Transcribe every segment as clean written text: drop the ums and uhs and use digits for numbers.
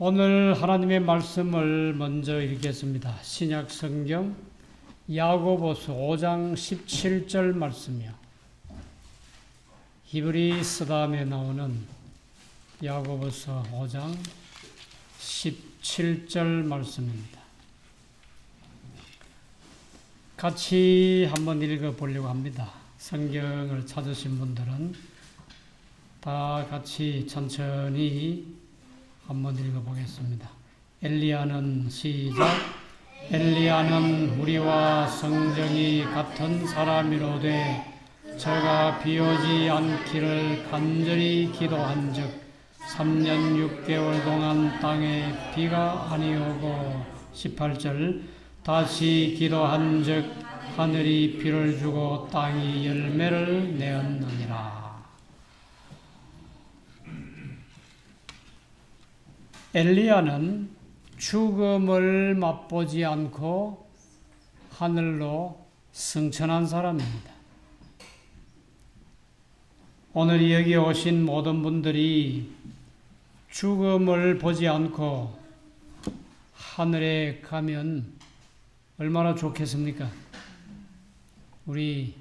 오늘 하나님의 말씀을 먼저 읽겠습니다. 신약 성경 야고보서 5장 17절 말씀이요. 히브리 서담에 나오는 야고보서 5장 17절 말씀입니다. 같이 한번 읽어보려고 합니다. 성경을 찾으신 분들은 다 같이 천천히 한번 읽어보겠습니다. 엘리야는 시작. 엘리야는 우리와 성정이 같은 사람이로되 저가 비 오지 않기를 간절히 기도한즉 3년 6개월 동안 땅에 비가 아니오고 18절 다시 기도한즉 하늘이 비를 주고 땅이 열매를 내었느니라. 엘리야는 죽음을 맛보지 않고 하늘로 승천한 사람입니다. 오늘 여기 오신 모든 분들이 죽음을 보지 않고 하늘에 가면 얼마나 좋겠습니까? 우리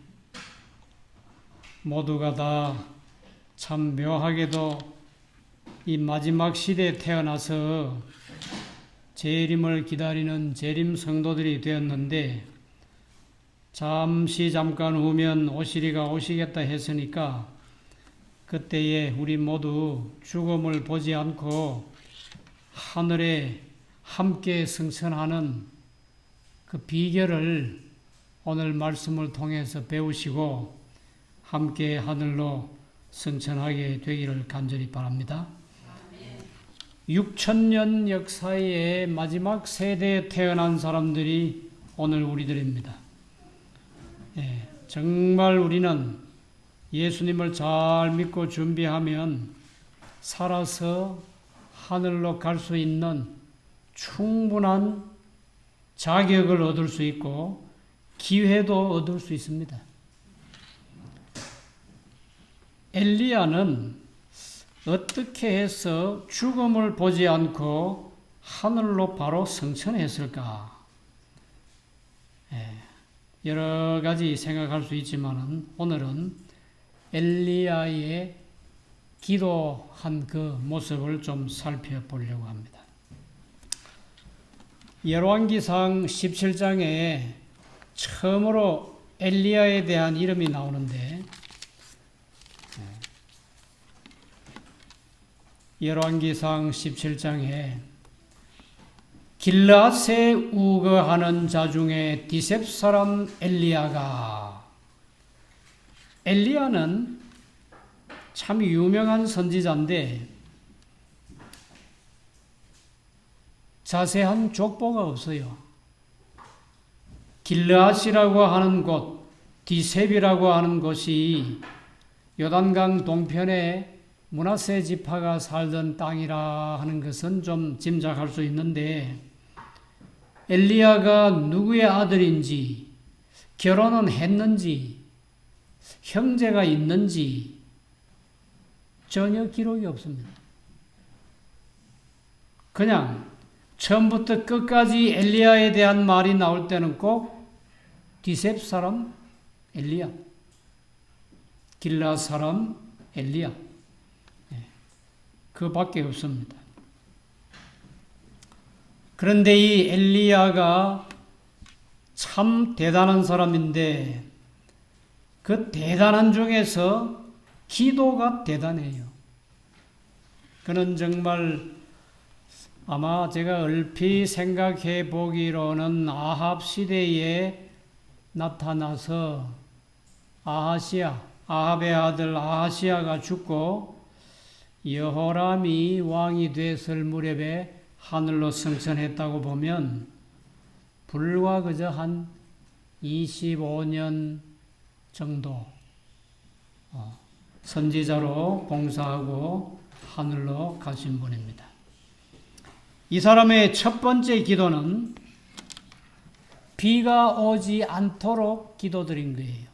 모두가 다 참 묘하게도 이 마지막 시대에 태어나서 재림을 기다리는 재림 성도들이 되었는데 잠깐 후면 오시리가 오시겠다 했으니까 그때에 우리 모두 죽음을 보지 않고 하늘에 함께 승천하는 그 비결을 오늘 말씀을 통해서 배우시고 함께 하늘로 승천하게 되기를 간절히 바랍니다. 6,000년 역사의 마지막 세대에 태어난 사람들이 오늘 우리들입니다. 정말 우리는 예수님을 잘 믿고 준비하면 살아서 하늘로 갈 수 있는 충분한 자격을 얻을 수 있고 기회도 얻을 수 있습니다. 엘리야는 어떻게 해서 죽음을 보지 않고 하늘로 바로 승천했을까? 여러 가지 생각할 수 있지만 오늘은 엘리야의 기도한 그 모습을 좀 살펴보려고 합니다. 열왕기상 17장에 처음으로 엘리야에 대한 이름이 나오는데 열왕기상 17장에 길르앗에 우거하는 자 중에 디셉 사람 엘리야는 참 유명한 선지자인데 자세한 족보가 없어요. 길르앗이라고 하는 곳, 디셉이라고 하는 곳이 요단강 동편에 므낫세 지파가 살던 땅이라 하는 것은 좀 짐작할 수 있는데 엘리야가 누구의 아들인지, 결혼은 했는지, 형제가 있는지 전혀 기록이 없습니다. 그냥 처음부터 끝까지 엘리야에 대한 말이 나올 때는 꼭 디셉 사람 엘리야, 길르앗 사람 엘리야, 그 밖에 없습니다. 그런데 이 엘리야가 참 대단한 사람인데 그 대단한 중에서 기도가 대단해요. 그는 정말 아마 제가 얼핏 생각해 보기로는 아합 시대에 나타나서 아합의 아들 아하시야가 죽고 여호람이 왕이 됐을 무렵에 하늘로 승천했다고 보면 불과 그저 한 25년 정도 선지자로 봉사하고 하늘로 가신 분입니다. 이 사람의 첫 번째 기도는 비가 오지 않도록 기도드린 거예요.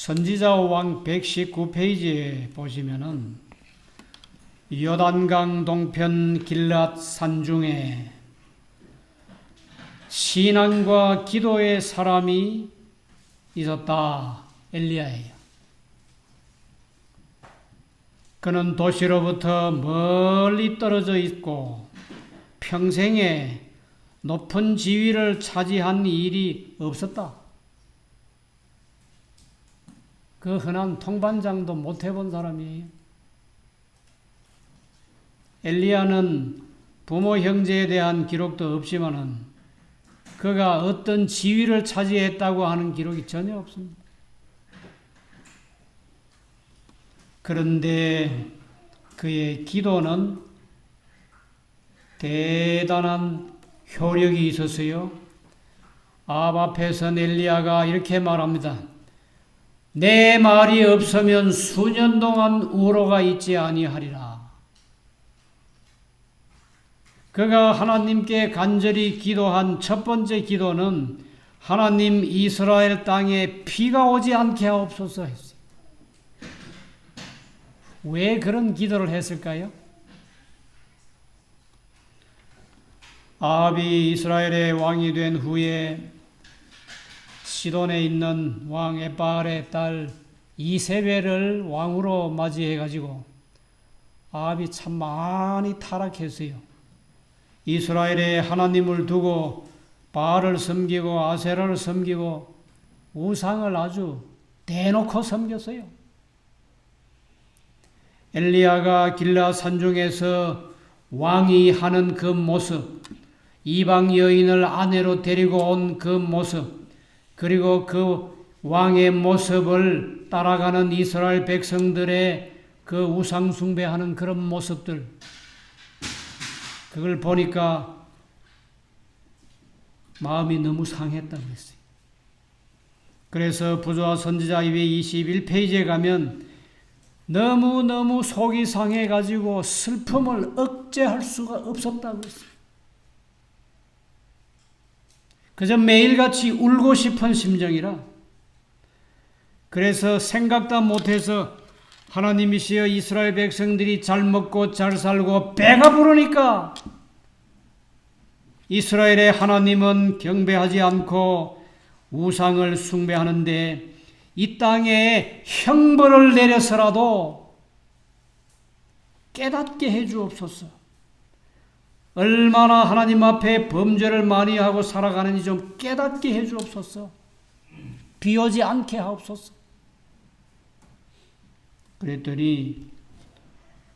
선지자 왕 119페이지에 보시면은 요단강 동편 길앗 산중에 신앙과 기도의 사람이 있었다. 엘리야예요. 그는 도시로부터 멀리 떨어져 있고 평생에 높은 지위를 차지한 일이 없었다. 그 흔한 통반장도 못 해본 사람이에요. 엘리야는 부모 형제에 대한 기록도 없지만은 그가 어떤 지위를 차지했다고 하는 기록이 전혀 없습니다. 그런데 그의 기도는 대단한 효력이 있었어요. 아합 앞에서 엘리야가 이렇게 말합니다. 내 말이 없으면 수년 동안 우로가 있지 아니하리라. 그가 하나님께 간절히 기도한 첫 번째 기도는 하나님 이스라엘 땅에 비가 오지 않게 하옵소서 했어요. 왜 그런 기도를 했을까요? 아합이 이스라엘의 왕이 된 후에 시돈에 있는 왕 에발의 딸 이세벨을 왕으로 맞이해가지고 아합이 참 많이 타락했어요. 이스라엘의 하나님을 두고 바알을 섬기고 아세라를 섬기고 우상을 아주 대놓고 섬겼어요. 엘리야가 길라 산중에서 왕이 하는 그 모습, 이방 여인을 아내로 데리고 온 그 모습, 그리고 그 왕의 모습을 따라가는 이스라엘 백성들의 그 우상 숭배하는 그런 모습들, 그걸 보니까 마음이 너무 상했다고 했어요. 그래서 부조와 선지자 221페이지에 가면 너무너무 속이 상해가지고 슬픔을 억제할 수가 없었다고 했어요. 그저 매일같이 울고 싶은 심정이라. 그래서 생각도 못해서 하나님이시여 이스라엘 백성들이 잘 먹고 잘 살고 배가 부르니까 이스라엘의 하나님은 경배하지 않고 우상을 숭배하는데 이 땅에 형벌을 내려서라도 깨닫게 해 주옵소서. 얼마나 하나님 앞에 범죄를 많이 하고 살아가는지 좀 깨닫게 해 주옵소서. 비 오지 않게 하옵소서. 그랬더니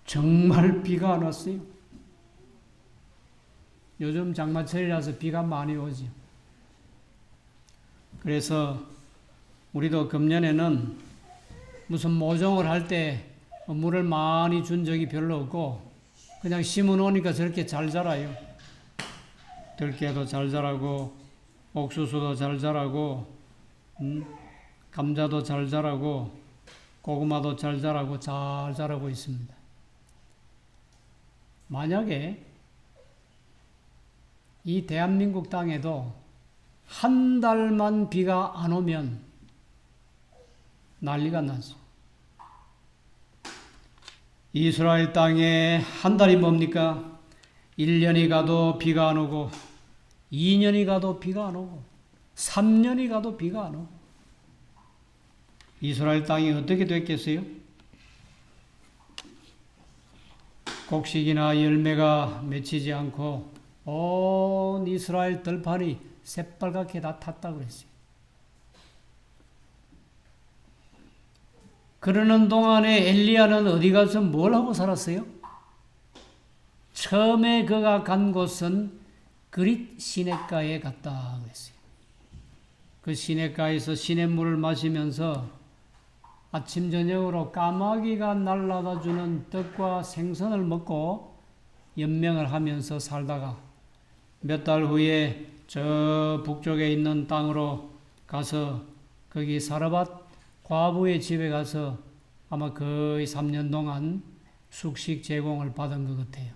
정말 비가 안 왔어요. 요즘 장마철이라서 비가 많이 오죠. 그래서 우리도 금년에는 무슨 모종을 할 때 물을 많이 준 적이 별로 없고 그냥 심어 놓으니까 저렇게 잘 자라요. 들깨도 잘 자라고 옥수수도 잘 자라고 감자도 잘 자라고 고구마도 잘 자라고 있습니다. 만약에 이 대한민국 땅에도 한 달만 비가 안 오면 난리가 나죠. 이스라엘 땅에 한 달이 뭡니까? 1년이 가도 비가 안 오고 2년이 가도 비가 안 오고 3년이 가도 비가 안 오고 이스라엘 땅이 어떻게 됐겠어요? 곡식이나 열매가 맺히지 않고 온 이스라엘 들판이 새빨갛게 다 탔다고 그랬어요. 그러는 동안에 엘리야는 어디 가서 뭘 하고 살았어요? 처음에 그가 간 곳은 그릿 시냇가에 갔다 그랬어요. 그 시냇가에서 시냇물을 마시면서 아침 저녁으로 까마귀가 날라다 주는 떡과 생선을 먹고 연명을 하면서 살다가 몇 달 후에 저 북쪽에 있는 땅으로 가서 거기 사르밧 과부의 집에 가서 아마 거의 3년 동안 숙식 제공을 받은 것 같아요.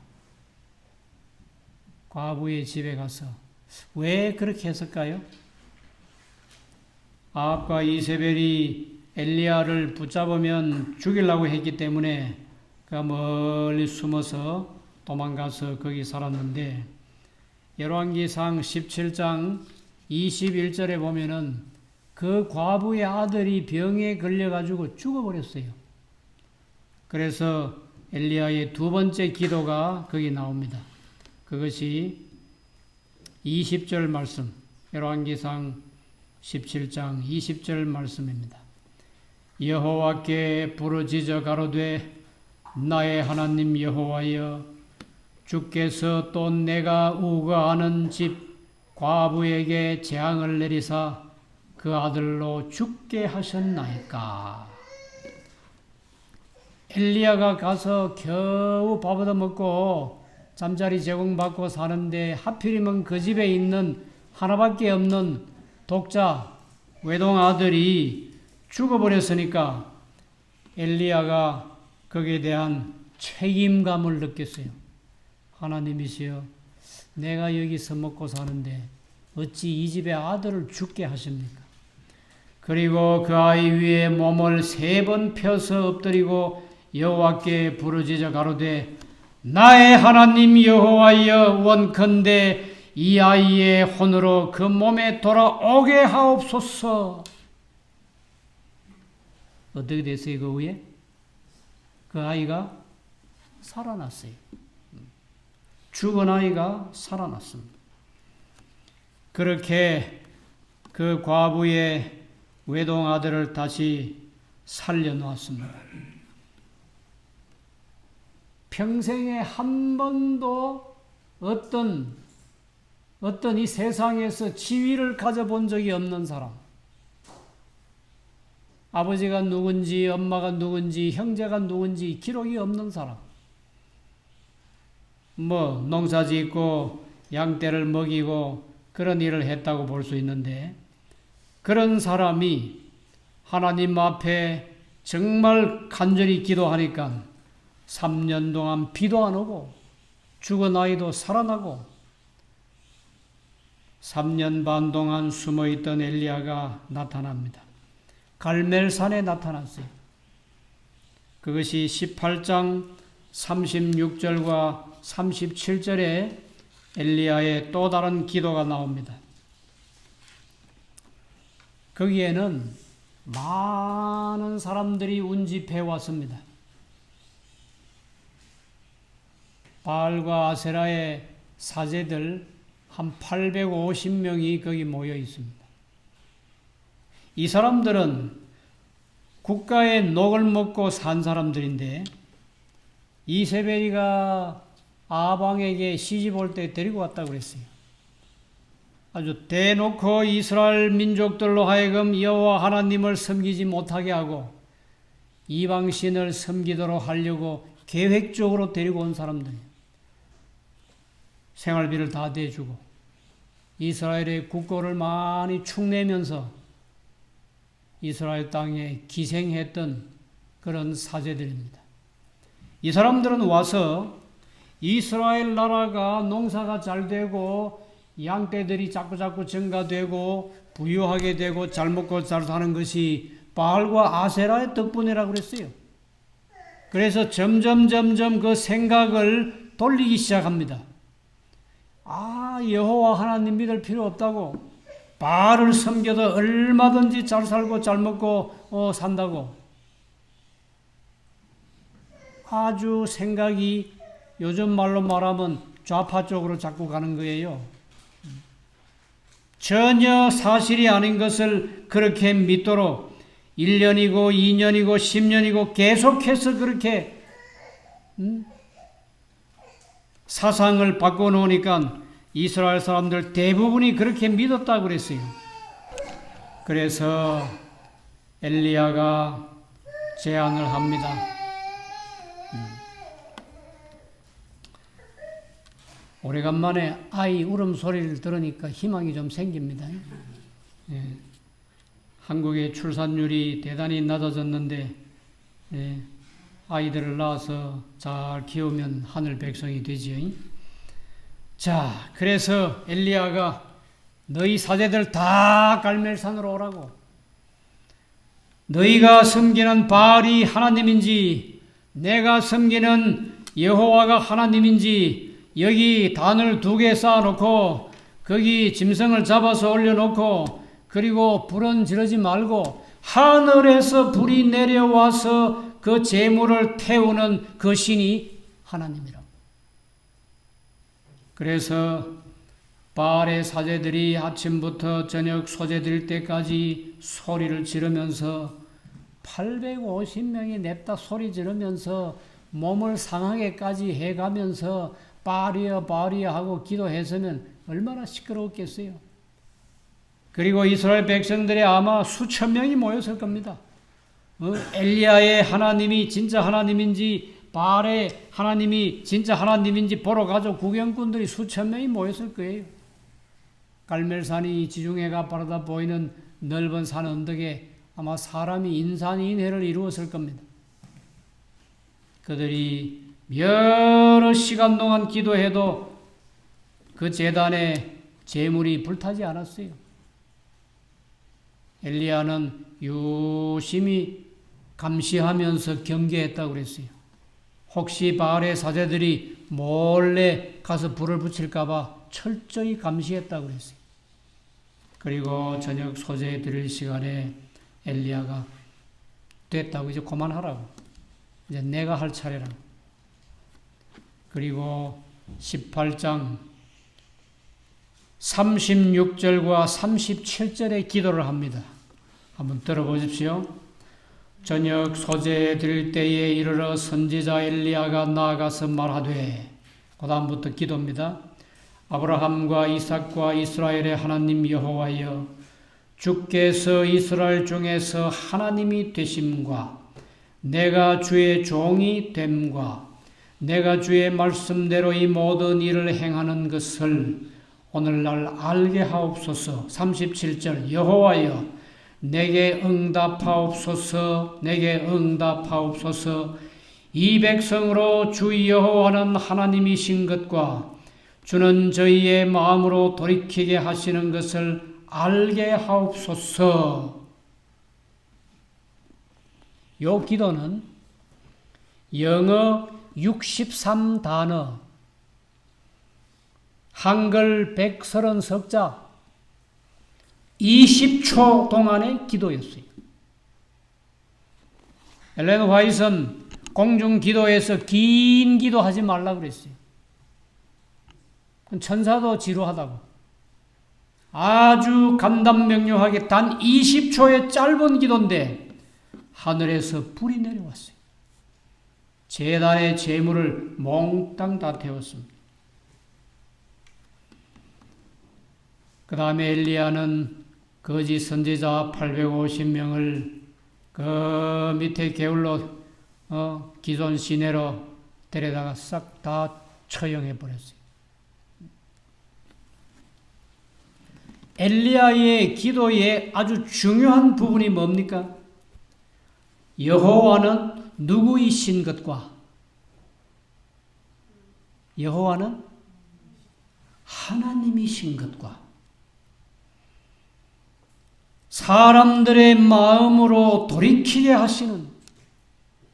과부의 집에 가서. 왜 그렇게 했을까요? 아합과 이세벨이 엘리야를 붙잡으면 죽이려고 했기 때문에 그가 멀리 숨어서 도망가서 거기 살았는데, 열왕기상 17장 21절에 보면은 그 과부의 아들이 병에 걸려가지고 죽어버렸어요. 그래서 엘리야의 두 번째 기도가 거기 나옵니다. 그것이 20절 말씀, 열왕기상 17장 20절 말씀입니다. 여호와께 부르짖어 가로되 나의 하나님 여호와여, 주께서 또 내가 우거하는 집 과부에게 재앙을 내리사 그 아들로 죽게 하셨나이까. 엘리야가 가서 겨우 밥 얻어먹고 잠자리 제공받고 사는데 하필이면 그 집에 있는 하나밖에 없는 독자 외동 아들이 죽어버렸으니까 엘리야가 거기에 대한 책임감을 느꼈어요. 하나님이시여, 내가 여기서 먹고 사는데 어찌 이 집의 아들을 죽게 하십니까? 그리고 그 아이 위에 몸을 3번 펴서 엎드리고 여호와께 부르짖어 가로되 나의 하나님 여호와여, 원컨대 이 아이의 혼으로 그 몸에 돌아오게 하옵소서. 어떻게 됐어요? 그 후에 그 아이가 살아났어요. 죽은 아이가 살아났습니다. 그렇게 그 과부의 외동 아들을 다시 살려놓았습니다. 평생에 한 번도 어떤 이 세상에서 지위를 가져본 적이 없는 사람, 아버지가 누군지 엄마가 누군지 형제가 누군지 기록이 없는 사람, 농사 짓고 양떼를 먹이고 그런 일을 했다고 볼 수 있는데, 그런 사람이 하나님 앞에 정말 간절히 기도하니까 3년 동안 비도 안 오고 죽은 아이도 살아나고 3년 반 동안 숨어있던 엘리야가 나타납니다. 갈멜산에 나타났어요. 그것이 18장 36절과 37절에 엘리야의 또 다른 기도가 나옵니다. 거기에는 많은 사람들이 운집해 왔습니다. 바알과 아세라의 사제들 한 850명이 거기 모여 있습니다. 이 사람들은 국가의 녹을 먹고 산 사람들인데, 이세벨이가 아방에게 시집 올 때 데리고 왔다고 그랬어요. 아주 대놓고 이스라엘 민족들로 하여금 여호와 하나님을 섬기지 못하게 하고 이방신을 섬기도록 하려고 계획적으로 데리고 온 사람들이에요. 생활비를 다 대주고 이스라엘의 국고를 많이 축내면서 이스라엘 땅에 기생했던 그런 사제들입니다. 이 사람들은 와서 이스라엘 나라가 농사가 잘 되고 양떼들이 자꾸자꾸 증가되고 부유하게 되고 잘 먹고 잘 사는 것이 바알과 아세라의 덕분이라고 그랬어요. 그래서 점점 그 생각을 돌리기 시작합니다. 여호와 하나님 믿을 필요 없다고, 바알을 섬겨도 얼마든지 잘 살고 잘 먹고 산다고, 아주 생각이 요즘 말로 말하면 좌파 쪽으로 자꾸 가는 거예요. 전혀 사실이 아닌 것을 그렇게 믿도록 1년이고 2년이고 10년이고 계속해서 그렇게 사상을 바꿔놓으니까 이스라엘 사람들 대부분이 그렇게 믿었다고 그랬어요. 그래서 엘리야가 제안을 합니다. 오래간만에 아이 울음소리를 들으니까 희망이 좀 생깁니다. 한국의 출산율이 대단히 낮아졌는데 아이들을 낳아서 잘 키우면 하늘 백성이 되지요. 자, 그래서 엘리야가 너희 사제들 다 갈멜산으로 오라고, 너희가 섬기는 바알이 하나님인지 내가 섬기는 여호와가 하나님인지 여기 단을 2개 쌓아놓고 거기 짐승을 잡아서 올려놓고 그리고 불은 지르지 말고 하늘에서 불이 내려와서 그 제물을 태우는 그 신이 하나님이라고. 그래서 바알의 사제들이 아침부터 저녁 소재드릴 때까지 소리를 지르면서 850명이 냅다 소리 지르면서 몸을 상하게까지 해가면서 바알이여 바알이여 하고 기도했으면 얼마나 시끄러웠겠어요. 그리고 이스라엘 백성들이 아마 수천 명이 모였을 겁니다. 엘리야의 하나님이 진짜 하나님인지 바알의 하나님이 진짜 하나님인지 보러 가서 구경꾼들이 수천 명이 모였을 거예요. 갈멜산이 지중해가 바라다 보이는 넓은 산 언덕에 아마 사람이 인산인해를 이루었을 겁니다. 그들이 여러 시간 동안 기도해도 그 제단에 제물이 불타지 않았어요. 엘리야는 유심히 감시하면서 경계했다고 그랬어요. 혹시 바알의 사제들이 몰래 가서 불을 붙일까 봐 철저히 감시했다고 그랬어요. 그리고 저녁 소재 드릴 시간에 엘리야가 됐다고 이제 그만하라고. 이제 내가 할 차례라고. 그리고 18장 36절과 37절에 기도를 합니다. 한번 들어보십시오. 저녁 소재 드릴 때에 이르러 선지자 엘리야가 나아가서 말하되, 그 다음부터 기도입니다. 아브라함과 이삭과 이스라엘의 하나님 여호와여, 주께서 이스라엘 중에서 하나님이 되심과 내가 주의 종이 됨과 내가 주의 말씀대로 이 모든 일을 행하는 것을 오늘날 알게 하옵소서. 37절 여호와여 내게 응답하옵소서. 내게 응답하옵소서. 이 백성으로 주 여호와는 하나님이신 것과 주는 저희의 마음으로 돌이키게 하시는 것을 알게 하옵소서. 요 기도는 영어 63단어, 한글 130석자, 20초 동안의 기도였어요. 엘렌 화이트는 공중 기도에서 긴 기도하지 말라고 그랬어요. 천사도 지루하다고. 아주 간단명료하게 단 20초의 짧은 기도인데 하늘에서 불이 내려왔어요. 제단의 제물을 몽땅 다 태웠습니다. 그 다음에 엘리야는 거짓 선지자 850명을 그 밑에 게을러 기존 시내로 데려다가 싹 다 처형해 버렸어요. 엘리야의 기도의 아주 중요한 부분이 뭡니까? 여호와는 누구이신 것과 여호와는 하나님이신 것과 사람들의 마음으로 돌이키게 하시는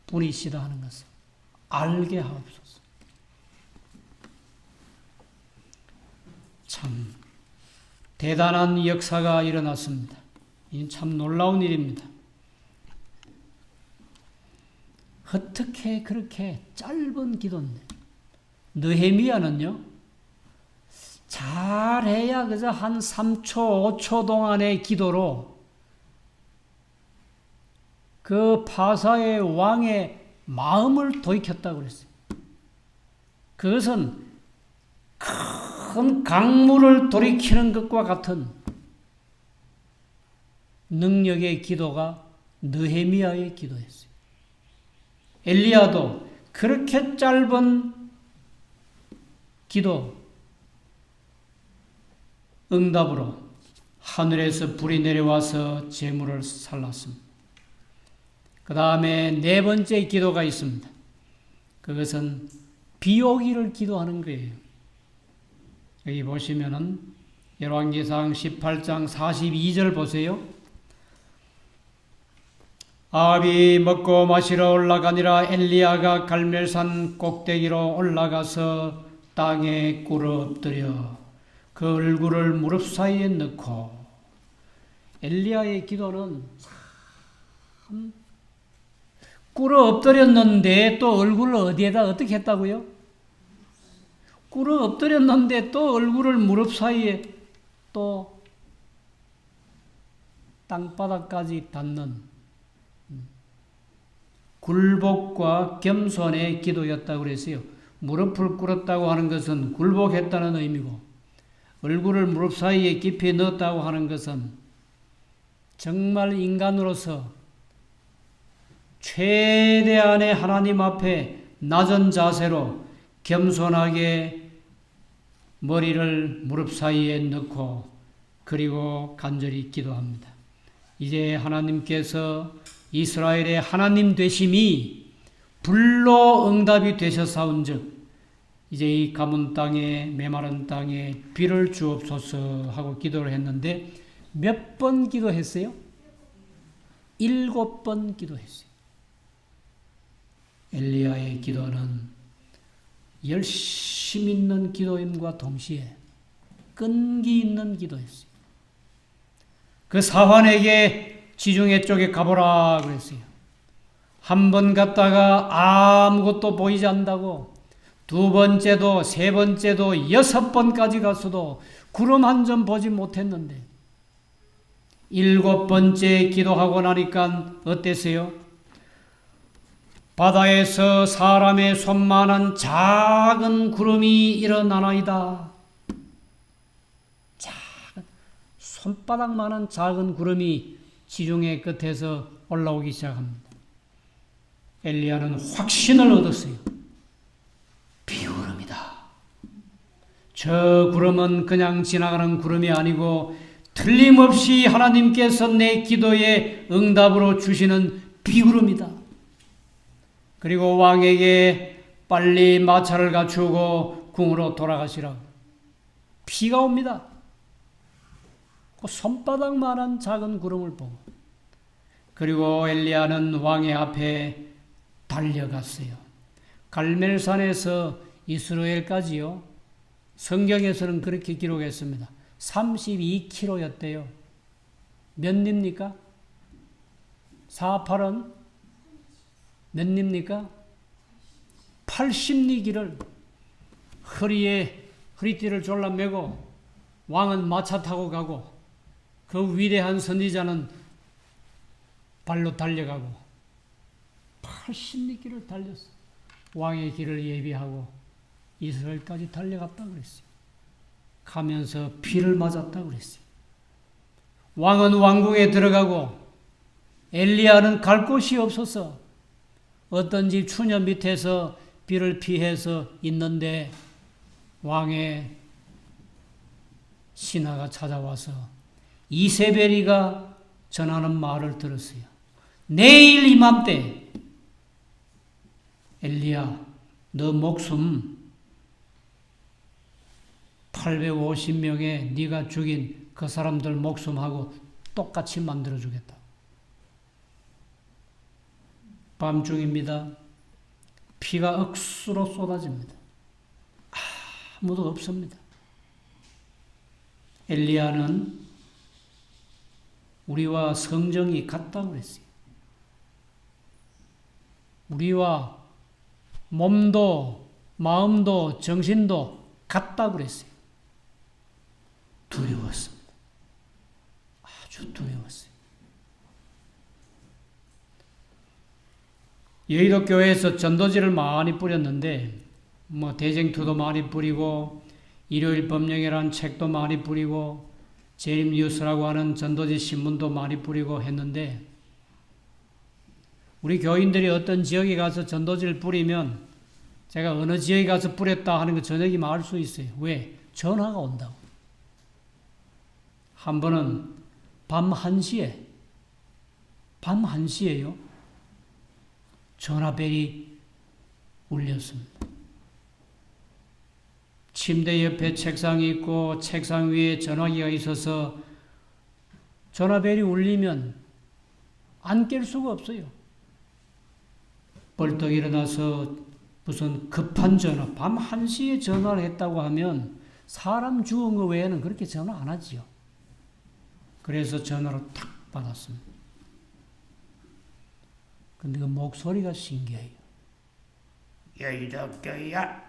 분이시다 하는 것을 알게 하옵소서. 참 대단한 역사가 일어났습니다. 이건 참 놀라운 일입니다. 어떻게 그렇게 짧은 기도인데, 느헤미야는요, 잘해야 그저 한 3초, 5초 동안의 기도로 그 바사의 왕의 마음을 돌이켰다고 그랬어요. 그것은 큰 강물을 돌이키는 것과 같은 능력의 기도가 느헤미야의 기도였어요. 엘리야도 그렇게 짧은 기도 응답으로 하늘에서 불이 내려와서 제물을 살랐습니다. 그 다음에 네 번째 기도가 있습니다. 그것은 비 오기를 기도하는 거예요. 여기 보시면은 열왕기상 18장 42절 보세요. 아합이 먹고 마시러 올라가니라. 엘리야가 갈멜산 꼭대기로 올라가서 땅에 꿇어 엎드려 그 얼굴을 무릎 사이에 넣고. 엘리야의 기도는 참 꿇어 엎드렸는데 또 얼굴을 어디에다 어떻게 했다고요? 꿇어 엎드렸는데 또 얼굴을 무릎 사이에 또 땅바닥까지 닿는 굴복과 겸손의 기도였다고 그랬어요. 무릎을 꿇었다고 하는 것은 굴복했다는 의미고, 얼굴을 무릎 사이에 깊이 넣었다고 하는 것은 정말 인간으로서 최대한의 하나님 앞에 낮은 자세로 겸손하게 머리를 무릎 사이에 넣고 그리고 간절히 기도합니다. 이제 하나님께서 이스라엘의 하나님 되심이 불로 응답이 되셨사온즉 이제 이 가문 땅에 메마른 땅에 비를 주옵소서 하고 기도를 했는데 몇 번 기도했어요? 7번 기도했어요. 엘리야의 기도는 열심 있는 기도임과 동시에 끈기 있는 기도였어요. 그 사환에게 지중해 쪽에 가보라 그랬어요. 한 번 갔다가 아무것도 보이지 않는다고 두 번째도 세 번째도 6번까지 갔어도 구름 한 점 보지 못했는데 7번째 기도하고 나니까 어땠어요? 바다에서 사람의 손만한 작은 구름이 일어나나이다. 손바닥만한 작은 구름이 지중해 끝에서 올라오기 시작합니다. 엘리야는 확신을 얻었어요. 비구름이다. 저 구름은 그냥 지나가는 구름이 아니고 틀림없이 하나님께서 내 기도에 응답으로 주시는 비구름이다. 그리고 왕에게 빨리 마차를 갖추고 궁으로 돌아가시라고. 비가 옵니다. 그 손바닥만한 작은 구름을 보고. 그리고 엘리야는 왕의 앞에 달려갔어요. 갈멜산에서 이스라엘까지요. 성경에서는 그렇게 기록했습니다. 32km였대요. 몇 리입니까? 48은 몇 리입니까? 80리 길을 허리에 허리띠를 졸라매고 왕은 마차 타고 가고 그 위대한 선지자는 발로 달려가고 80리 길을 달렸어. 왕의 길을 예비하고 이스라엘까지 달려갔다 그랬어요. 가면서 비를 맞았다 그랬어요. 왕은 왕궁에 들어가고 엘리야는 갈 곳이 없어서 어떤 집 추녀 밑에서 비를 피해서 있는데 왕의 신하가 찾아와서 이세벨이가 전하는 말을 들었어요. 내일 이맘때 엘리야, 너 목숨 850명의 네가 죽인 그 사람들 목숨하고 똑같이 만들어주겠다. 밤중입니다. 피가 억수로 쏟아집니다. 아무도 없습니다. 엘리야는 우리와 성정이 같다고 그랬어요. 우리와 몸도 마음도 정신도 같다고 그랬어요. 두려웠습니다. 아주 두려웠어요. 여의도 교회에서 전도지를 많이 뿌렸는데 대쟁투도 많이 뿌리고 일요일 법령이라는 책도 많이 뿌리고 재림뉴스라고 하는 전도지 신문도 많이 뿌리고 했는데 우리 교인들이 어떤 지역에 가서 전도지를 뿌리면 제가 어느 지역에 가서 뿌렸다 하는 거 저녁에 알 수 있어요. 왜? 전화가 온다고. 한 번은 밤 1시에요. 전화벨이 울렸습니다. 침대 옆에 책상이 있고 책상 위에 전화기가 있어서 전화벨이 울리면 안 깰 수가 없어요. 벌떡 일어나서 무슨 급한 전화, 밤 1시에 전화를 했다고 하면 사람 죽은 거 외에는 그렇게 전화 안 하지요. 그래서 전화를 탁 받았습니다. 근데 그 목소리가 신기해요. 여의도 교회야.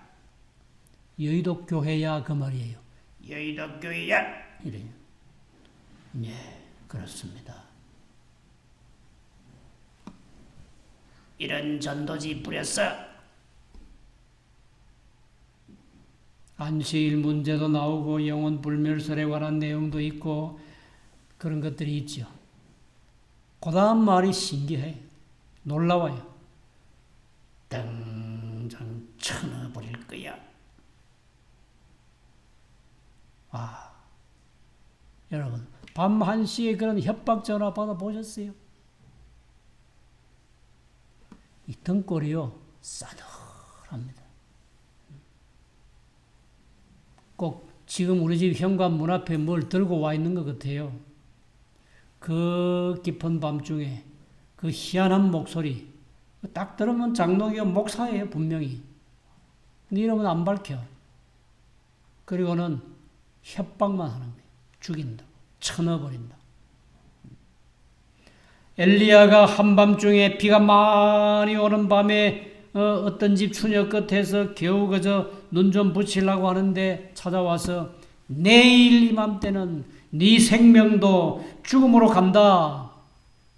여의도 교회야 그 말이에요. 여의도 교회야. 이래요. 네, 그렇습니다. 이런 전도지 뿌렸어. 안식일 문제도 나오고 영혼 불멸설에 관한 내용도 있고 그런 것들이 있죠. 그 다음 말이 신기해. 놀라워요. 당장 쳐넣어버릴 거야. 여러분, 밤 1시에 그런 협박 전화 받아보셨어요? 이 등골이요, 싸늘합니다. 꼭 지금 우리 집 현관 문 앞에 뭘 들고 와 있는 것 같아요. 그 깊은 밤중에 그 희한한 목소리, 딱 들으면 장로교 목사예요, 분명히. 근데 이러면 안 밝혀. 그리고는 협박만 하는 거예요. 죽인다. 쳐넣어버린다. 엘리야가 한밤중에 비가 많이 오는 밤에 어떤 집 추녀 끝에서 겨우 그저 눈 좀 붙이려고 하는데 찾아와서 내일 이맘때는 네 생명도 죽음으로 간다.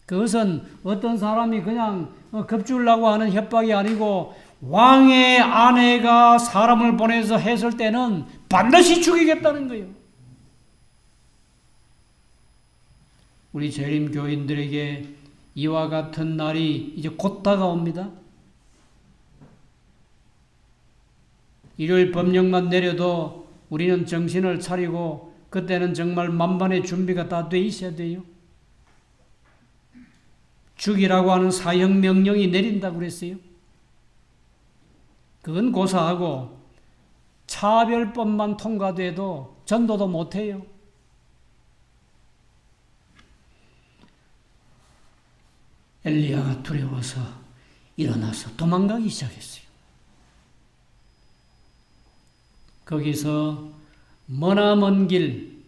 그것은 어떤 사람이 그냥 겁주려고 하는 협박이 아니고 왕의 아내가 사람을 보내서 했을 때는 반드시 죽이겠다는 거예요. 우리 재림 교인들에게 이와 같은 날이 이제 곧 다가옵니다. 일요일 법령만 내려도 우리는 정신을 차리고 그때는 정말 만반의 준비가 다 돼 있어야 돼요. 죽이라고 하는 사형 명령이 내린다고 그랬어요. 그건 고사하고 차별법만 통과돼도 전도도 못해요. 엘리야가 두려워서 일어나서 도망가기 시작했어요. 거기서 머나먼 길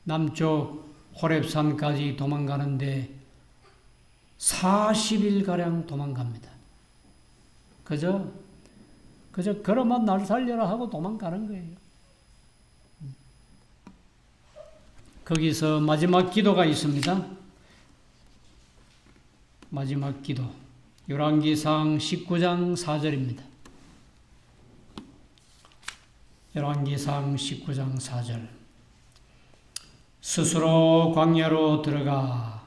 남쪽 호렙산까지 도망가는데 40일가량 도망갑니다. 그저 걸어만 날 살려라 하고 도망가는 거예요. 거기서 마지막 기도가 있습니다. 마지막 기도. 열왕기상 19장 4절입니다. 열왕기상 19장 4절. 스스로 광야로 들어가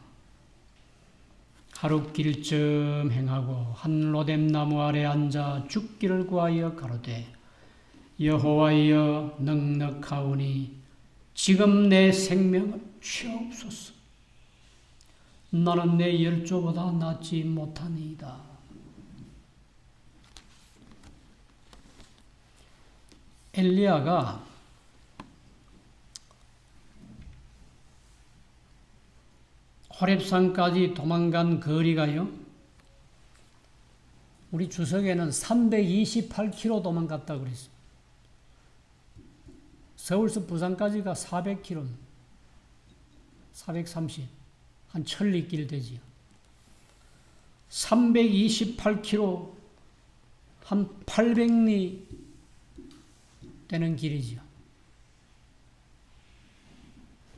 하룻길쯤 행하고 한 로뎀나무 아래 앉아 죽기를 구하여 가로되 여호와여 넉넉하오니 지금 내 생명을 취하옵소서. 나는 내 열조보다 낫지 못하니이다. 엘리야가 호렙산까지 도망간 거리가요, 우리 주석에는 328km 도망갔다고 그랬어요. 서울서 부산까지가 400km, 430, 한 천리길 되지요. 328km, 한 800리 되는 길이지요.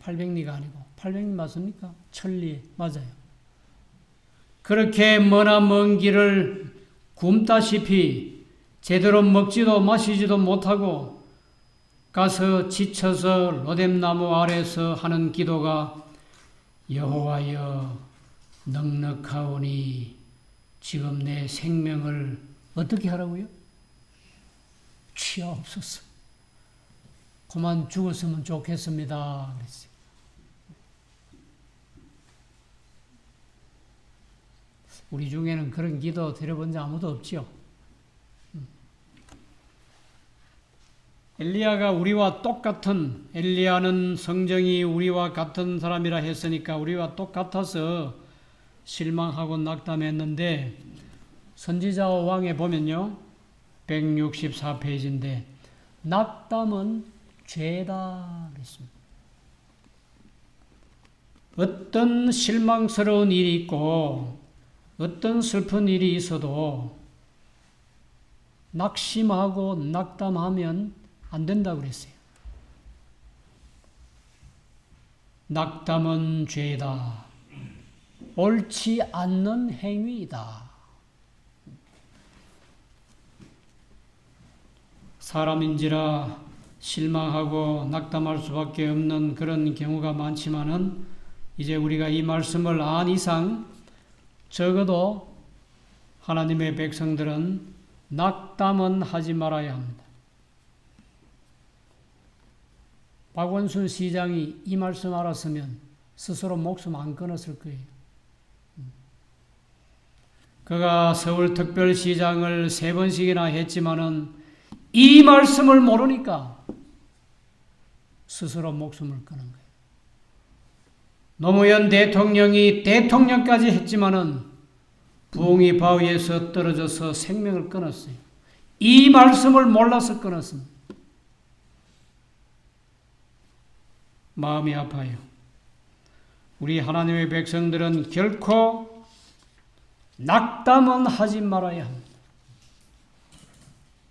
800리가 아니고 800리 맞습니까? 천리 맞아요. 그렇게 머나 먼 길을 굶다시피 제대로 먹지도 마시지도 못하고 가서 지쳐서 로뎀나무 아래서 하는 기도가 여호와여 넉넉하오니 지금 내 생명을 어떻게 하라고요? 취하옵소서. 그만 죽었으면 좋겠습니다. 그랬어요. 우리 중에는 그런 기도 드려본 적 아무도 없지요. 엘리야가 우리와 똑같은, 엘리야는 성정이 우리와 같은 사람이라 했으니까 우리와 똑같아서 실망하고 낙담했는데 선지자와 왕에 보면요. 164페이지인데 낙담은 죄다 그랬습니다. 어떤 실망스러운 일이 있고 어떤 슬픈 일이 있어도 낙심하고 낙담하면 안 된다고 그랬어요. 낙담은 죄다. 옳지 않는 행위이다. 사람인지라 실망하고 낙담할 수밖에 없는 그런 경우가 많지만은 이제 우리가 이 말씀을 안 이상 적어도 하나님의 백성들은 낙담은 하지 말아야 합니다. 박원순 시장이 이 말씀 알았으면 스스로 목숨 안 끊었을 거예요. 그가 서울특별시장을 3번씩이나 했지만은 이 말씀을 모르니까 스스로 목숨을 끊은 거예요. 노무현 대통령이 대통령까지 했지만은 부엉이 바위에서 떨어져서 생명을 끊었어요. 이 말씀을 몰라서 끊었습니다. 마음이 아파요. 우리 하나님의 백성들은 결코 낙담은 하지 말아야 합니다.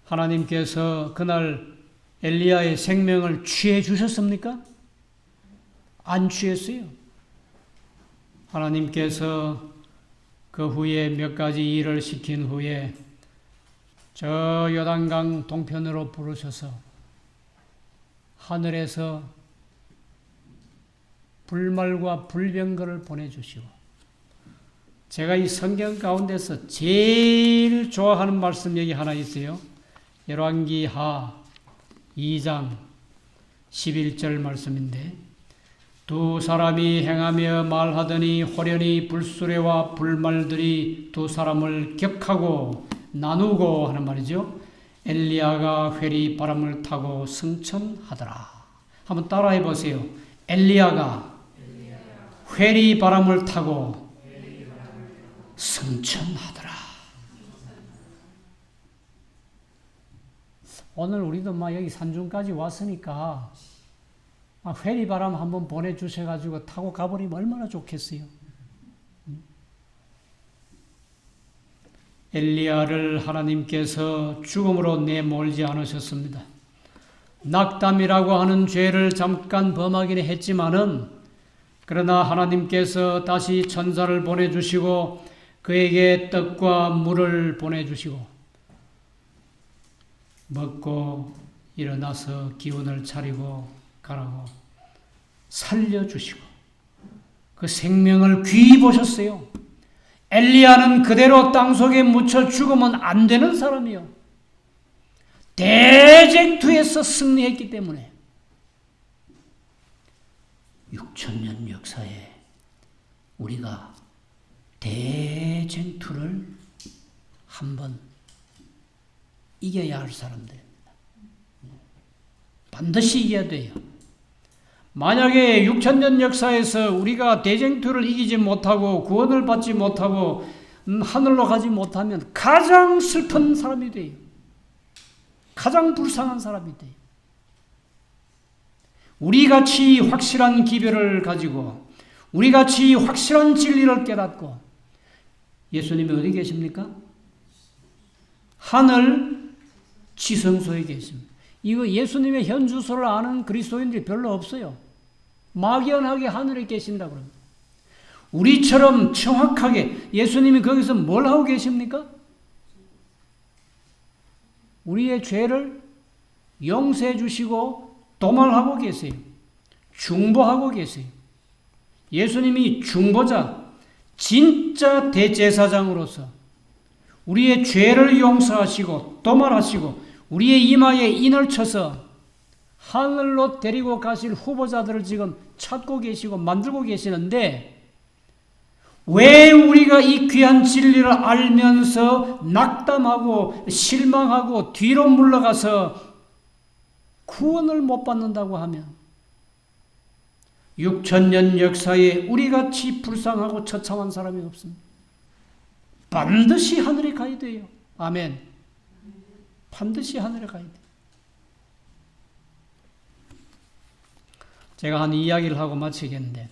하나님께서 그날 엘리야의 생명을 취해 주셨습니까? 안 취했어요. 하나님께서 그 후에 몇 가지 일을 시킨 후에 저 요단강 동편으로 부르셔서 하늘에서 불말과 불병거를 보내주시고, 제가 이 성경 가운데서 제일 좋아하는 말씀 여기 하나 있어요. 열왕기하 2장 11절 말씀인데, 두 사람이 행하며 말하더니 호련히 불수레와 불말들이 두 사람을 격하고 나누고 하는 말이죠. 엘리야가 회리 바람을 타고 승천하더라. 한번 따라해 보세요. 엘리야가 회리 바람을 타고 승천하더라. 오늘 우리도 막 여기 산중까지 왔으니까 회리 바람 한번 보내주셔가지고 타고 가버리면 얼마나 좋겠어요. 엘리야를 하나님께서 죽음으로 내몰지 않으셨습니다. 낙담이라고 하는 죄를 잠깐 범하긴 했지만은, 그러나 하나님께서 다시 천사를 보내주시고 그에게 떡과 물을 보내주시고 먹고 일어나서 기운을 차리고 가라고 살려주시고 그 생명을 귀히 보셨어요. 엘리야는 그대로 땅속에 묻혀 죽으면 안 되는 사람이요. 대쟁투에서 승리했기 때문에 6,000년 역사에 우리가 대쟁투를 한번 이겨야 할 사람들입니다. 반드시 이겨야 돼요. 만약에 6,000년 역사에서 우리가 대쟁투를 이기지 못하고 구원을 받지 못하고 하늘로 가지 못하면 가장 슬픈 사람이 돼요. 가장 불쌍한 사람이 돼요. 우리같이 확실한 기별을 가지고 우리같이 확실한 진리를 깨닫고, 예수님이 어디 계십니까? 하늘 지성소에 계십니다. 이거 예수님의 현 주소를 아는 그리스도인들이 별로 없어요. 막연하게 하늘에 계신다고 그럽니다. 우리처럼 정확하게 예수님이 거기서 뭘 하고 계십니까? 우리의 죄를 용서해 주시고 도말하고 계세요. 중보하고 계세요. 예수님이 중보자, 진짜 대제사장으로서 우리의 죄를 용서하시고 도말하시고 우리의 이마에 인을 쳐서 하늘로 데리고 가실 후보자들을 지금 찾고 계시고 만들고 계시는데, 왜 우리가 이 귀한 진리를 알면서 낙담하고 실망하고 뒤로 물러가서 구원을 못 받는다고 하면, 6,000년 역사에 우리같이 불쌍하고 처참한 사람이 없습니다. 반드시 하늘에 가야 돼요. 아멘. 반드시 하늘에 가야 돼요. 제가 한 이야기를 하고 마치겠는데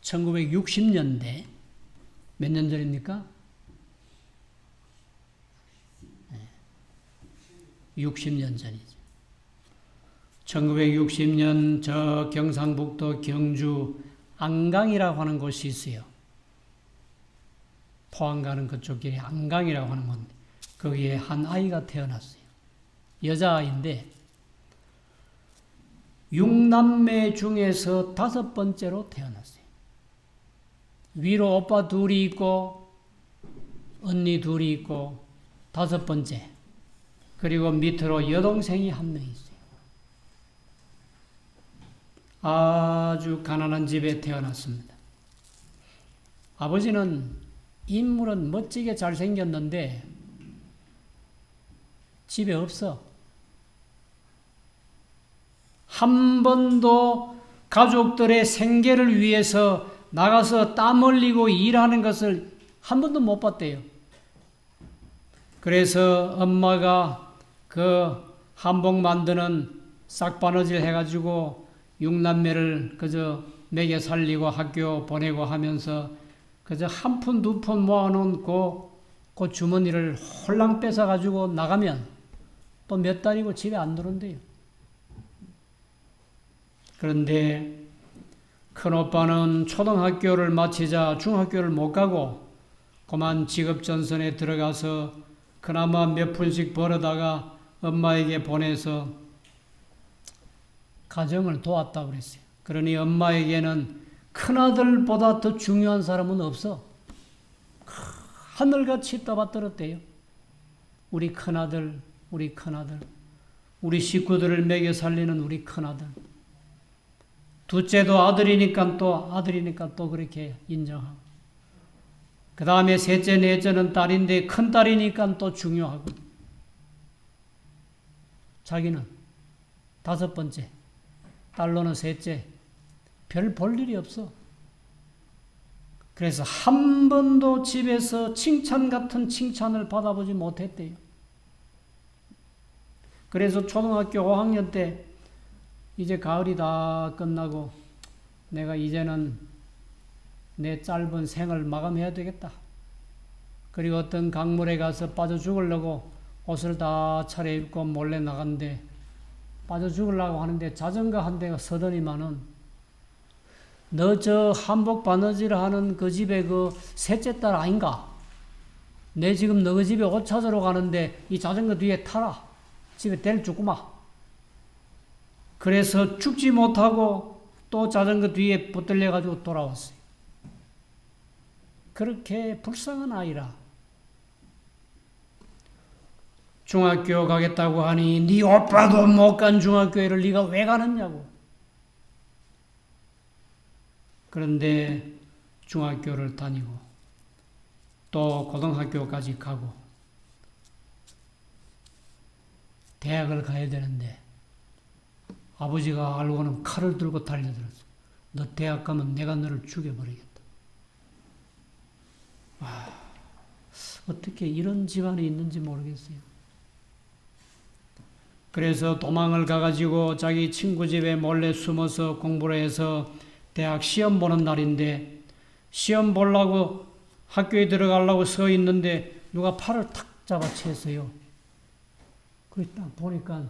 1960년대 몇 년 전입니까? 60년 전이죠. 1960년 저 경상북도 경주 안강이라고 하는 곳이 있어요. 포항 가는 그쪽 길에 안강이라고 하는 건데 거기에 한 아이가 태어났어요. 여자아이인데 6남매 중에서 5번째로 태어났어요. 위로 오빠 둘이 있고 언니 둘이 있고 5번째 그리고 밑으로 여동생이 한 명 있어요. 아주 가난한 집에 태어났습니다. 아버지는 인물은 멋지게 잘생겼는데 집에 없어. 한 번도 가족들의 생계를 위해서 나가서 땀 흘리고 일하는 것을 한 번도 못 봤대요. 그래서 엄마가 그 한복 만드는 싹바느질 해가지고 6남매를 그저 먹여 살리고 학교 보내고 하면서 그저 한 푼 두 푼 모아놓은 그 주머니를 홀랑 뺏어가지고 나가면 또 몇 달이고 집에 안 들어온대요. 그런데 큰오빠는 초등학교를 마치자 중학교를 못 가고 그만 직업전선에 들어가서 그나마 몇 푼씩 벌어다가 엄마에게 보내서 가정을 도왔다고 그랬어요. 그러니 엄마에게는 큰아들보다 더 중요한 사람은 없어. 하늘같이 떠받들었대요. 우리 큰아들, 우리 큰아들, 우리 식구들을 먹여 살리는 우리 큰아들. 둘째도 아들이니까 또 그렇게 인정하고. 그 다음에 셋째, 넷째는 딸인데 큰딸이니까 또 중요하고. 자기는 5번째, 딸로는 셋째, 별 볼 일이 없어. 그래서 한 번도 집에서 칭찬 같은 칭찬을 받아보지 못했대요. 그래서 초등학교 5학년 때 이제 가을이 다 끝나고 내가 이제는 내 짧은 생을 마감해야 되겠다. 그리고 어떤 강물에 가서 빠져 죽으려고 옷을 다 차려입고 몰래 나갔는데 빠져 죽으려고 하는데 자전거 한 대가 서더니만은 너 저 한복 바느질 하는 그 집에 그 셋째 딸 아닌가? 내 지금 너 그 집에 옷 찾으러 가는데 이 자전거 뒤에 타라. 집에 댈 주구마. 그래서 죽지 못하고 또 자전거 뒤에 붙들려 가지고 돌아왔어요. 그렇게 불쌍한 아이라. 중학교 가겠다고 하니 네 오빠도 못 간 중학교를 네가 왜 가느냐고. 그런데 중학교를 다니고 또 고등학교까지 가고 대학을 가야 되는데 아버지가 알고는 칼을 들고 달려들었어. 너 대학 가면 내가 너를 죽여버리겠다. 와, 어떻게 이런 집안이 있는지 모르겠어요. 그래서 도망을 가가지고 자기 친구 집에 몰래 숨어서 공부를 해서 대학 시험 보는 날인데 시험 보려고 학교에 들어가려고 서 있는데 누가 팔을 탁 잡아챘어요. 그래서 딱 보니까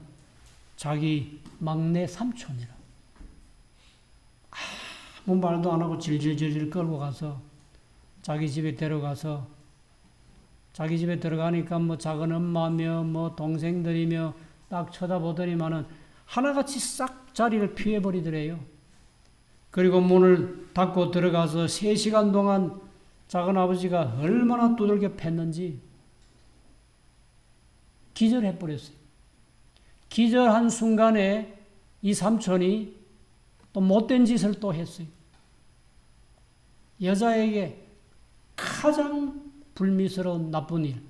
자기 막내 삼촌이라. 아무 말도 안 하고 질질질질 끌고 가서 자기 집에 데려가서 자기 집에 들어가니까 뭐 작은 엄마며 뭐 동생들이며 딱 쳐다보더니만은 하나같이 싹 자리를 피해버리더래요. 그리고 문을 닫고 들어가서 3시간 동안 작은 아버지가 얼마나 두들겨 팼는지 기절해버렸어요. 기절한 순간에 이 삼촌이 또 못된 짓을 또 했어요. 여자에게 가장 불미스러운 나쁜 일.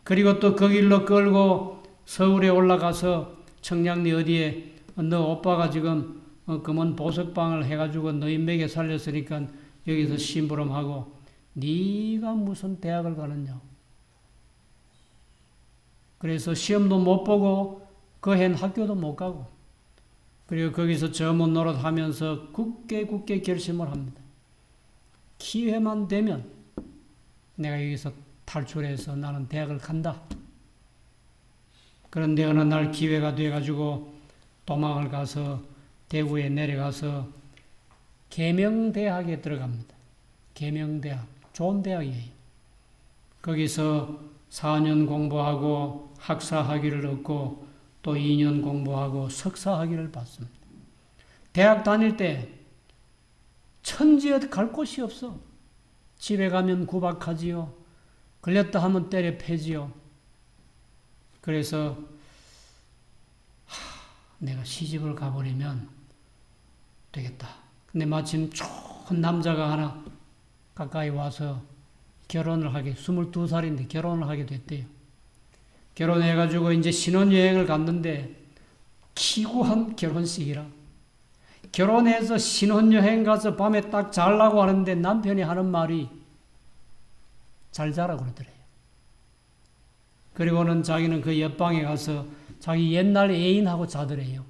그리고 또 그 길로 끌고 서울에 올라가서 청량리 어디에 너 오빠가 지금 금은 보석방을 해가지고 너희 먹여 살렸으니까 여기서 심부름하고 네가 무슨 대학을 가느냐. 그래서 시험도 못 보고 그 해는 학교도 못 가고 그리고 거기서 저문 노릇하면서 굳게 결심을 합니다. 기회만 되면 내가 여기서 탈출해서 나는 대학을 간다. 그런데 어느 날 기회가 돼가지고 도망을 가서 대구에 내려가서 계명대학에 들어갑니다. 계명대학. 좋은 대학이에요. 거기서 4년 공부하고 학사 학위를 얻고 또 2년 공부하고 석사 학위를 받습니다. 대학 다닐 때 천지에 갈 곳이 없어. 집에 가면 구박하지요. 걸렸다 하면 때려 패지요. 그래서 내가 시집을 가버리면 되겠다. 근데 마침 좋은 남자가 하나 가까이 와서 결혼을 하게, 22살인데 결혼을 하게 됐대요. 결혼해가지고 이제 신혼여행을 갔는데 기구한 결혼식이라. 결혼해서 신혼여행 가서 밤에 딱 자려고 하는데 남편이 하는 말이 잘 자라 그러더래요. 그리고는 자기는 그 옆방에 가서 자기 옛날 애인하고 자더래요.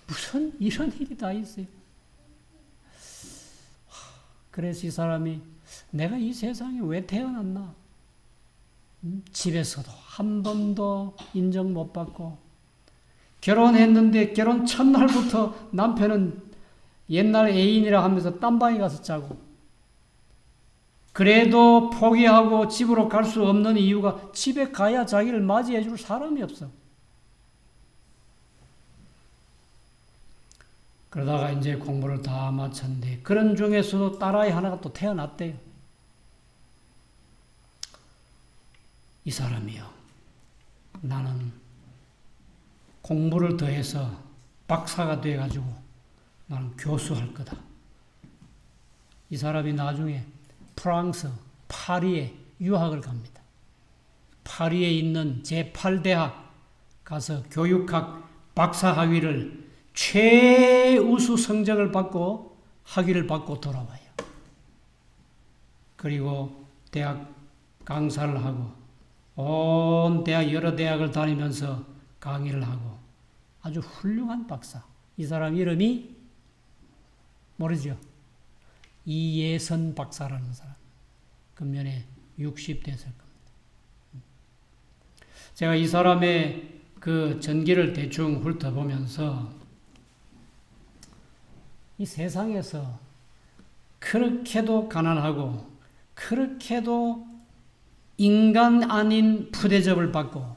무슨 이런 일이 다 있어요. 그래서 이 사람이 내가 이 세상에 왜 태어났나? 집에서도 한 번도 인정 못 받고 결혼했는데 결혼 첫날부터 남편은 옛날 애인이라 하면서 딴방에 가서 자고 그래도 포기하고 집으로 갈 수 없는 이유가 집에 가야 자기를 맞이해 줄 사람이 없어. 그러다가 이제 공부를 다 마쳤는데 그런 중에서도 딸아이 하나가 또 태어났대요. 이 사람이요. 나는 공부를 더해서 박사가 돼가지고 나는 교수할 거다. 이 사람이 나중에 프랑스 파리에 유학을 갑니다. 파리에 있는 제8대학 가서 교육학 박사 학위를 최우수 성적을 받고 학위를 받고 돌아와요. 그리고 대학 강사를 하고 온 대학 여러 대학을 다니면서 강의를 하고 아주 훌륭한 박사. 이 사람 이름이 모르죠? 이예선 박사라는 사람. 금년에 60대 됐을 겁니다. 제가 이 사람의 그 전기를 대충 훑어보면서 이 세상에서 그렇게도 가난하고 그렇게도 인간 아닌 푸대접을 받고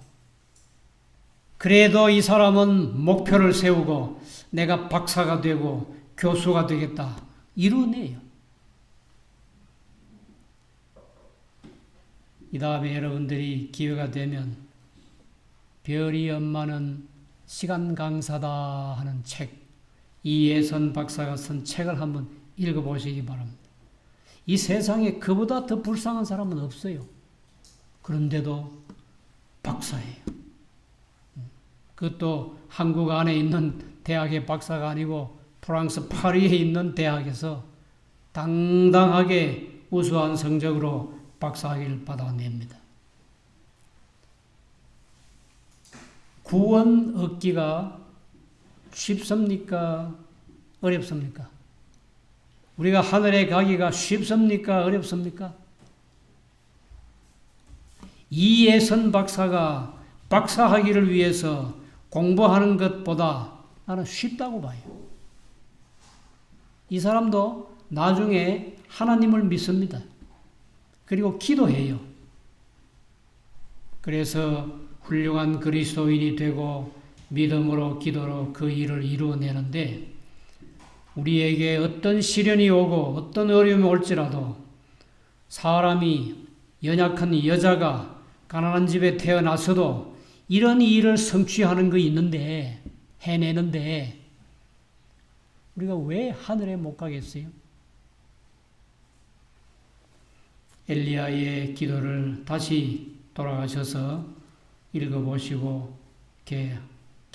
그래도 이 사람은 목표를 세우고 내가 박사가 되고 교수가 되겠다 이루어내요. 이 다음에 여러분들이 기회가 되면 별이 엄마는 시간 강사다 하는 책 이예선 박사가 쓴 책을 한번 읽어보시기 바랍니다. 이 세상에 그보다 더 불쌍한 사람은 없어요. 그런데도 박사예요. 그것도 한국 안에 있는 대학의 박사가 아니고 프랑스 파리에 있는 대학에서 당당하게 우수한 성적으로 박사학위를 받아냅니다. 구원 얻기가 쉽습니까? 어렵습니까? 우리가 하늘에 가기가 쉽습니까? 어렵습니까? 이예선 박사가 박사학위를 위해서 공부하는 것보다 나는 쉽다고 봐요. 이 사람도 나중에 하나님을 믿습니다. 그리고 기도해요. 그래서 훌륭한 그리스도인이 되고 믿음으로 기도로 그 일을 이루어내는데 우리에게 어떤 시련이 오고 어떤 어려움이 올지라도 사람이 연약한 여자가 가난한 집에 태어나서도 이런 일을 성취하는 거 있는데 해내는데 우리가 왜 하늘에 못 가겠어요? 엘리야의 기도를 다시 돌아가셔서 읽어보시고 이렇게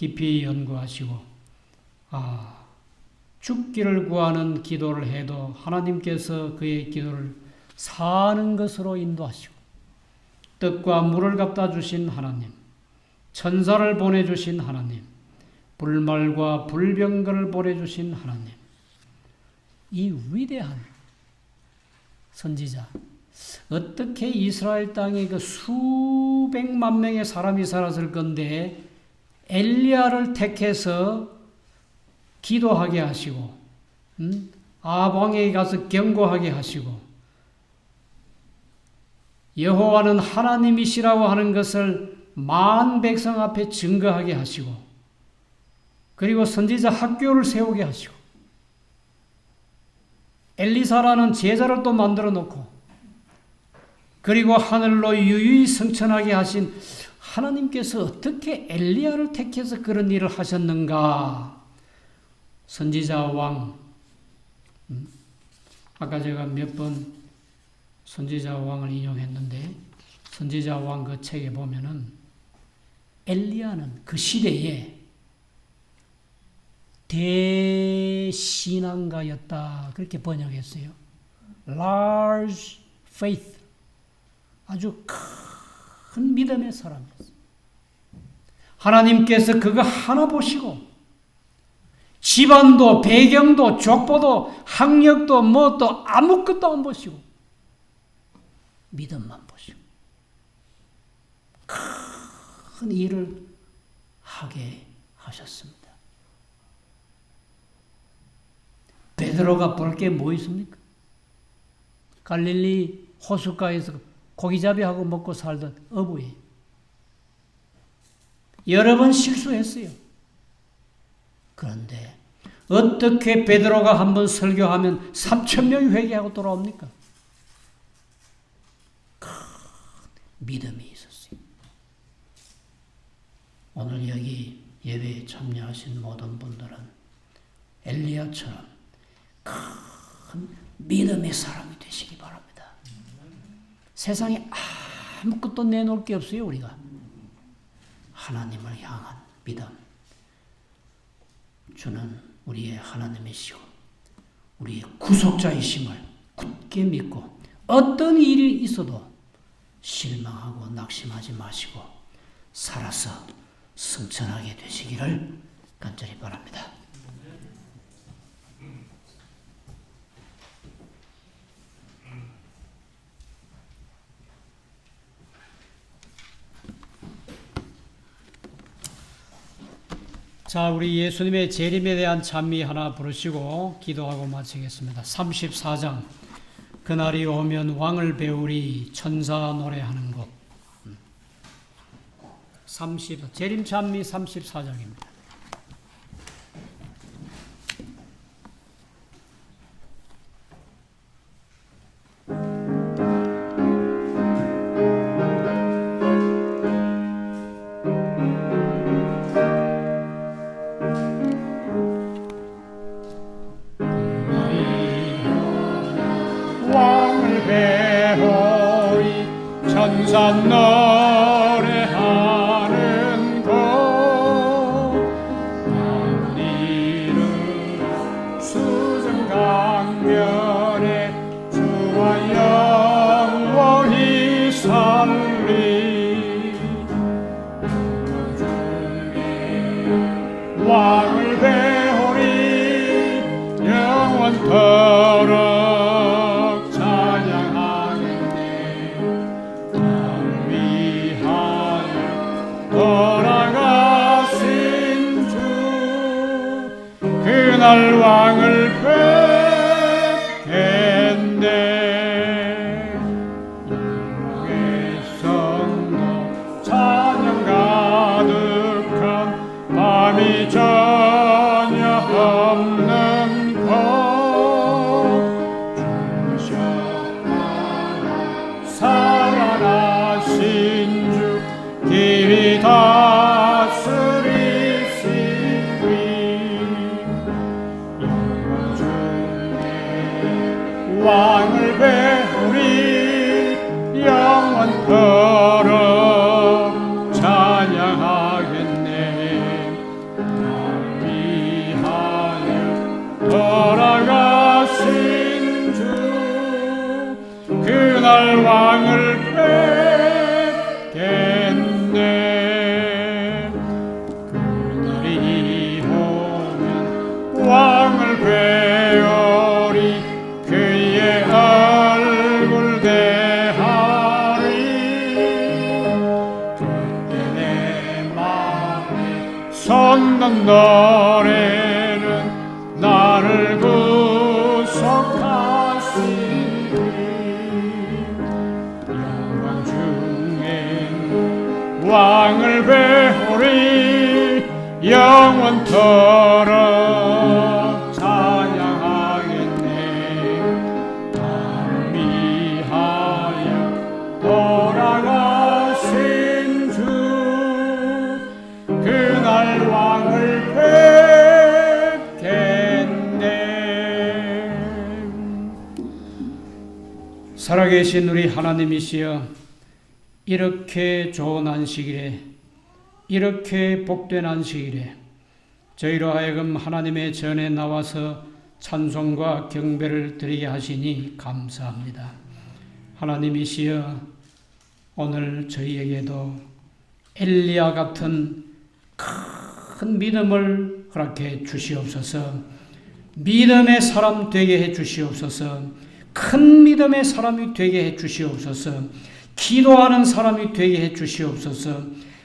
깊이 연구하시고 죽기를 구하는 기도를 해도 하나님께서 그의 기도를 사는 것으로 인도하시고 떡과 물을 갖다 주신 하나님, 천사를 보내주신 하나님, 불말과 불병거를 보내주신 하나님, 이 위대한 선지자, 어떻게 이스라엘 땅에 그 수백만 명의 사람이 살았을 건데 엘리야를 택해서 기도하게 하시고 아방에 가서 경고하게 하시고 여호와는 하나님이시라고 하는 것을 만 백성 앞에 증거하게 하시고 그리고 선지자 학교를 세우게 하시고 엘리사라는 제자를 또 만들어 놓고 그리고 하늘로 유유히 성천하게 하신 하나님께서 어떻게 엘리야를 택해서 그런 일을 하셨는가? 선지자 왕, 아까 제가 몇 번 선지자 왕을 인용했는데 선지자 왕 그 책에 보면은 엘리야는 그 시대에 대신앙가였다 그렇게 번역했어요. Large faith, 아주 큰 믿음의 사람이었어요. 하나님께서 그거 하나 보시고 집안도 배경도 족보도 학력도 또 아무것도 안 보시고 믿음만 보시고 큰 일을 하게 하셨습니다. 베드로가 볼 게 뭐 있습니까? 갈릴리 호숫가에서 고기잡이하고 먹고 살던 어부예요. 여러 번 실수했어요. 그런데 어떻게 베드로가 한번 설교하면 3,000명이 회개하고 돌아옵니까? 큰 믿음이 있었어요. 오늘 여기 예배에 참여하신 모든 분들은 엘리야처럼 큰 믿음의 사람이 되시기 바랍니다. 세상에 아무것도 내놓을 게 없어요. 우리가 하나님을 향한 믿음, 주는 우리의 하나님이시고 우리의 구속자이심을 굳게 믿고 어떤 일이 있어도 실망하고 낙심하지 마시고 살아서 승천하게 되시기를 간절히 바랍니다. 자, 우리 예수님의 재림에 대한 찬미 하나 부르시고 기도하고 마치겠습니다. 34장 그날이 오면 왕을 배우리 천사 노래하는 곳. 재림 찬미 34장입니다. 천사 노래하는 곳 우리는 수정강변에 주와 영원히 살리 왕을 배우리 영원토록 그날 왕을 뵙겠네. 영광의 선도 찬양 가득한 밤이 전혀 없는 곳 주셨구나 살아나신 주 길이 다스리시니 쏟는 노래는 나를 구속하시니 영광 중엔 왕을 배우리 영원토록 찬양하겠네. 나를 위하여 돌아가신 주 그날 왕을 뵙겠네. 살아계신 우리 하나님이시여, 이렇게 좋은 안식일에, 이렇게 복된 안식일에 저희로 하여금 하나님의 전에 나와서 찬송과 경배를 드리게 하시니 감사합니다. 하나님이시여, 오늘 저희에게도 엘리야 같은 큰 믿음을 허락해 주시옵소서. 믿음의 사람 되게 해 주시옵소서. 큰 믿음의 사람이 되게 해 주시옵소서. 기도하는 사람이 되게 해 주시옵소서.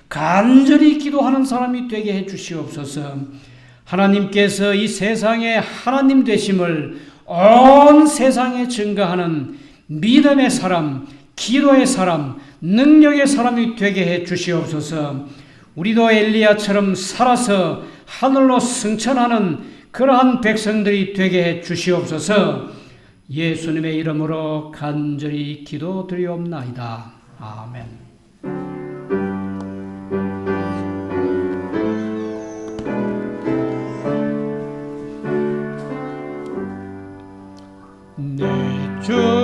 간절히 기도하는 사람이 되게 해 주시옵소서. 하나님께서 이 세상에 하나님 되심을 온 세상에 증거하는 믿음의 사람, 기도의 사람, 능력의 사람이 되게 해 주시옵소서. 우리도 엘리야처럼 살아서 하늘로 승천하는 그러한 백성들이 되게 해 주시옵소서. 예수님의 이름으로 간절히 기도드리옵나이다. 아멘. 내 주